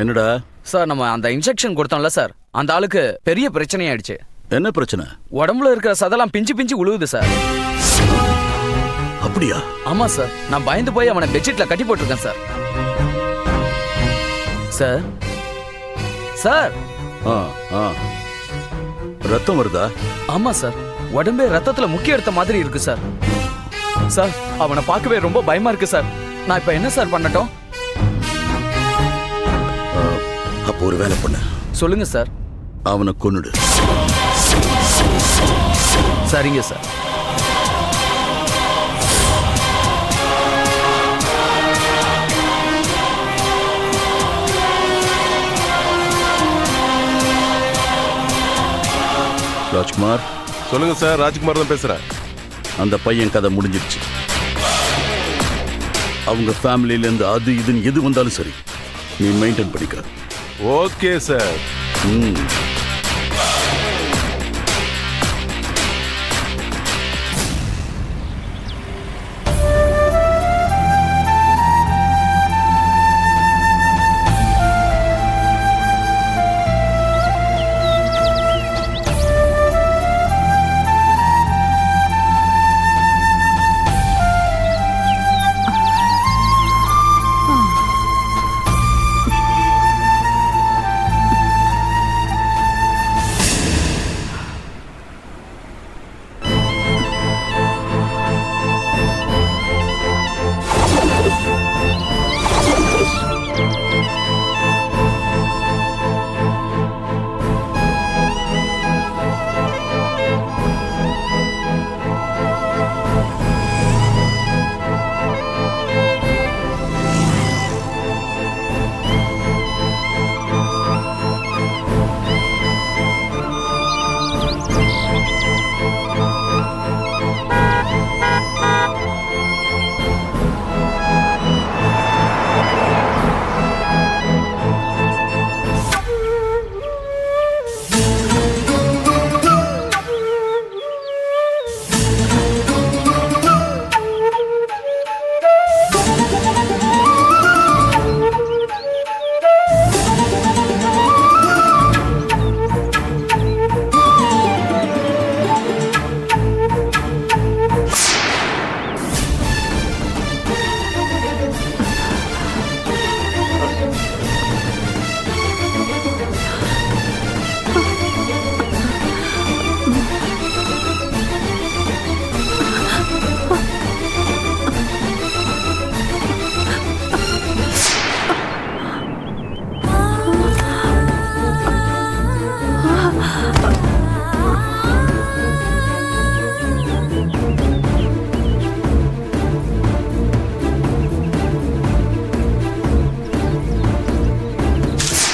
என்னடா சார், நம்ம அந்த இன்ஜெக்ஷன் கொடுத்தோம்ல சார், அந்த ஆளுக்கு பெரிய பிரச்சனை ஆயிடுச்சு. என்ன பிரச்சனை? உடம்புல இருக்கிற சதெல்லாம் பிஞ்சு பிஞ்சு உழுவுது சார். அப்படியா? ஆமா சார், நான் பயந்து போய் அவனை பெட்ஷீட்ல கட்டி போட்டிருக்கேன் சார். சார் சார் ரத்தம் வருதா? ஆமா சார், உடம்பே ரத்தத்துல முக்கிய எடுத்த மாதிரி இருக்கு சார். சார், அவனை பார்க்கவே ரொம்ப பயமா இருக்கு சார். நான் இப்ப என்ன சார் பண்ணட்டும்? அப்போ ஒரு வேலை பண்ணு. சொல்லுங்க சார். அவனை கொன்னுடு. சரிங்க சார். ராஜ்குமார். சொல்லுங்க சார், ராஜ்குமார் தான் பேசுறேன். அந்த பையன் கதை முடிஞ்சிருச்சு. அவங்க ஃபேமிலியில இருந்து அது இதுன்னு எது வந்தாலும் சரி, நீ மெயின்டைன் பண்ணிக்க. Okay sir.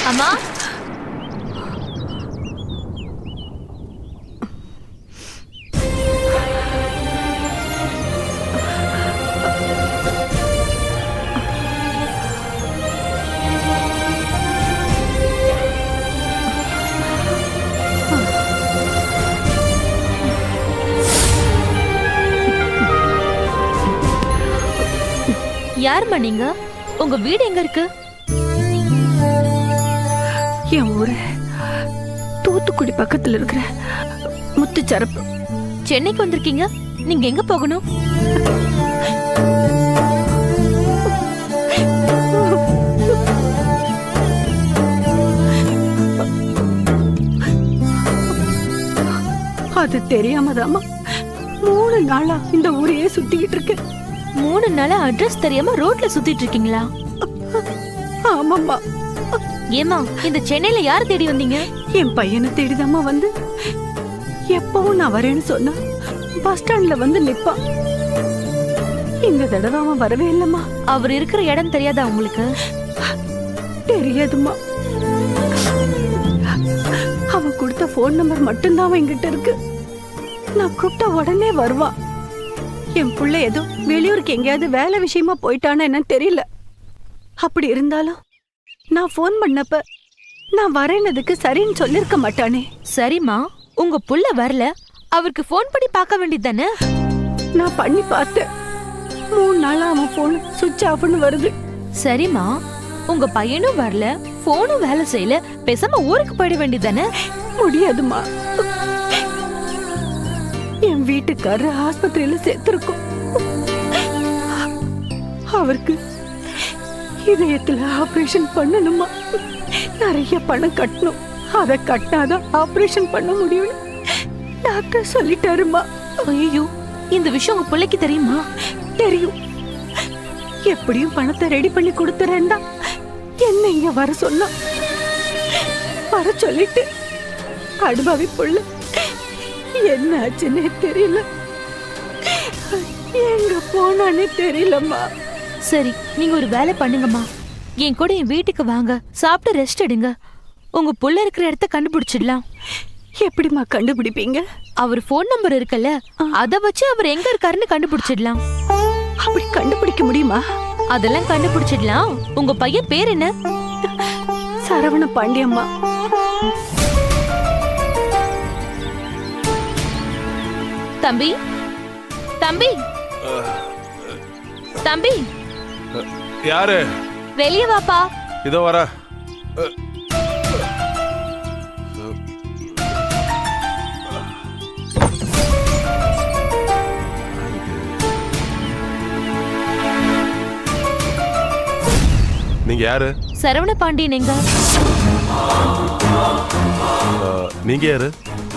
அம்மா, யாரும்மா நீங்க? உங்க வீடு எங்க இருக்கு? என் ஊரு தூத்துக்குடி பக்கத்துல இருக்கிற முத்துச்சரப்பு. சென்னைக்கு வந்திருக்கீங்க, நீங்க எங்க போகணும்? அது தெரியாமதாமா 3 நாளா இந்த ஊரையே சுத்திக்கிட்டு இருக்கு. 3 நாளா அட்ரஸ் தெரியாம ரோட்ல சுத்திட்டு இருக்கீங்களா? ஆமாம்மா. ஏமா, இந்த சென்னையில யார் தேடி வந்தீங்க? என் பையனை தேடிதாம்மா வந்து. எப்பவும் நான் வரேன்னு சொன்னா பஸ் ஸ்டாண்ட்ல வந்து நிப்பான். இந்த தடவை அவன் வரவே இல்லம்மா. அவர் இருக்கிற இடம் தெரியாதா உங்களுக்கு? தெரியாதுமா. அவன் கொடுத்த போன் நம்பர் மட்டும்தான் அவன் என்கிட்ட இருக்கு. நான் கூப்பிட்ட உடனே வருவான். என் புள்ள ஏதோ வெளியூருக்கு எங்கேயாவது வேலை விஷயமா போயிட்டானா என்னன்னு தெரியல. அப்படி இருந்தாலும் நான் போன் பண்ணப்ப நான் வரேனதுக்கு சரின்னு சொல்லிருக்க மாட்டானே. சரிம்மா, உங்க புள்ள வரல, அவருக்கு ஃபோன் பண்ணி பார்க்க வேண்டியதானே? நான் பண்ணி பார்த்தேன். 3 நாளா அவன் போன் சுவிட்ச் ஆஃப்னு வருது. சரிம்மா, உங்க பையனும் வரல, போனும் வேலை செய்யல, பேசாம ஊருக்கு போயிட வேண்டியதானே? முடியாதுமா. என் வீட்டுக்காரர் ஆஸ்பத்திரியில சேர்த்திருக்கோம். அவருக்கு இதயத்துல ஆபரேஷன் பண்ணணுமா? நிறைய பணம் கட்டணும். அத கட்டாதான் ஆபரேஷன் பண்ண முடியும்னு டாக்டர் சொல்லிட்டாருமா. ஐயோ, இந்த விஷயம் உங்க பிள்ளைக்கு தெரியுமா? தெரியும். எப்படியும் பணத்தை ரெடி பண்ணி கொடுத்துறேன்டா என்ன இங்க வர சொன்னா. வர சொல்லிட்டு அடுபாவி புள்ள என்ன ஆச்சுன்னே தெரியல, எங்க போனானே தெரியலம்மா. சரி, நீங்க ஒரு வேலை பண்ணுங்கம்மா. என் கூட என் வீட்டுக்கு வாங்க, சாப்பிட்டு ரெஸ்ட் எடுங்க. உங்க புள்ள இருக்கிற இடத்த கண்டுபிடிச்சிடலாம். எப்படிம்மா கண்டுபிடிப்பீங்க? அவர் போன் நம்பர் இருக்குல்ல, அத வச்சு அவர் எங்க இருக்காருன்னு கண்டுபிடிச்சிடலாம். அப்படி கண்டுபிடிக்க முடியுமா? அதெல்லாம் கண்டுபிடிச்சிடலாம். உங்க பையன் பேர் என்ன? சரவண பாண்டியம்மா. தம்பி, தம்பி, தம்பி, யாரு? வெளியே வாப்பா. இதோ வர. நீங்க யாரு? சரவண பாண்டியன் எங்க? நீங்க யாரு?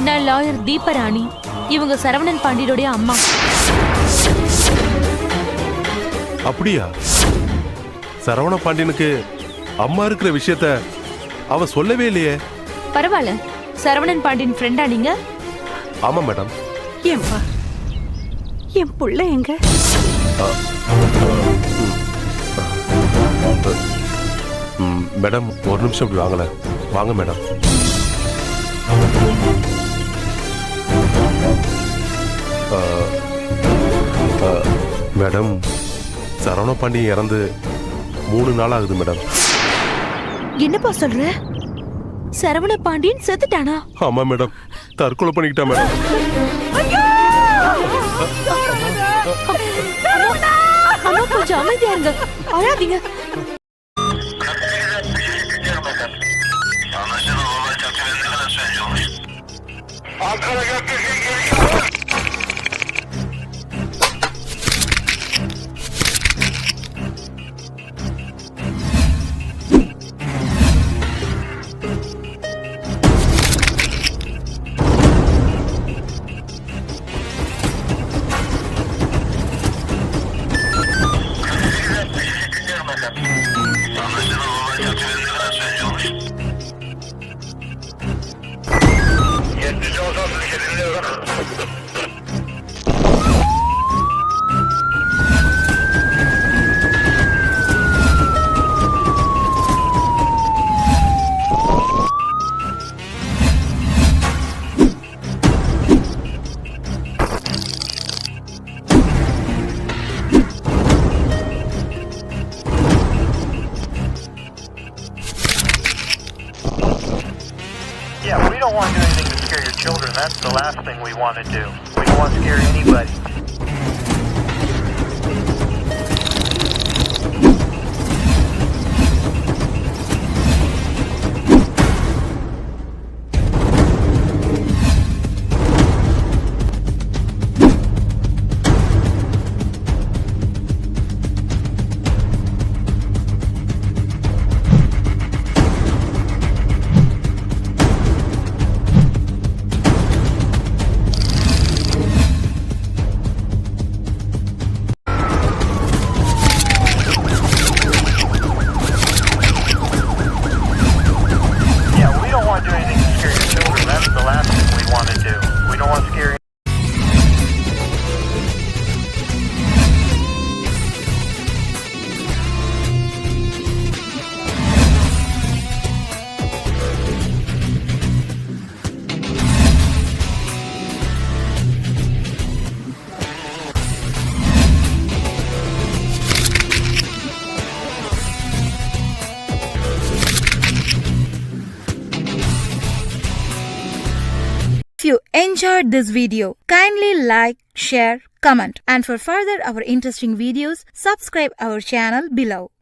நான் லாயர் தீபராணி. இவங்க சரவணன் பாண்டியனுடைய அம்மா. அப்படியா? சரவண பாண்டியனுக்கு அம்மா இருக்கிற விஷயத்த அவ சொல்லவே இல்லையே. பரவாயில்ல, சரவணன் பாண்டியன் ஃப்ரெண்டா நீங்க? ஆமா மேடம். ஏன்பா என் புள்ள எங்க? மேடம் ஒரு நிமிஷம் இப்படி வாங்கல. வாங்க மேடம். மேடம், சரவண பாண்டியன் இறந்து 3 நாள் ஆகுது மேடம். என்னப்பா சொல்ற? சரவண பாண்டியன் செத்துட்டானா? ஆமா மேடம், தற்கொலை பண்ணிக்கிட்டா மேடம். அம்மா கொஞ்சம் அமைதியா இருங்க, அழாதீங்க. Yeah, we don't want to do anything to scare your children. That's the last thing we want to do. We don't want to scare anybody. you enjoyed this video, kindly like, share, comment, and for further our interesting videos, subscribe our channel below.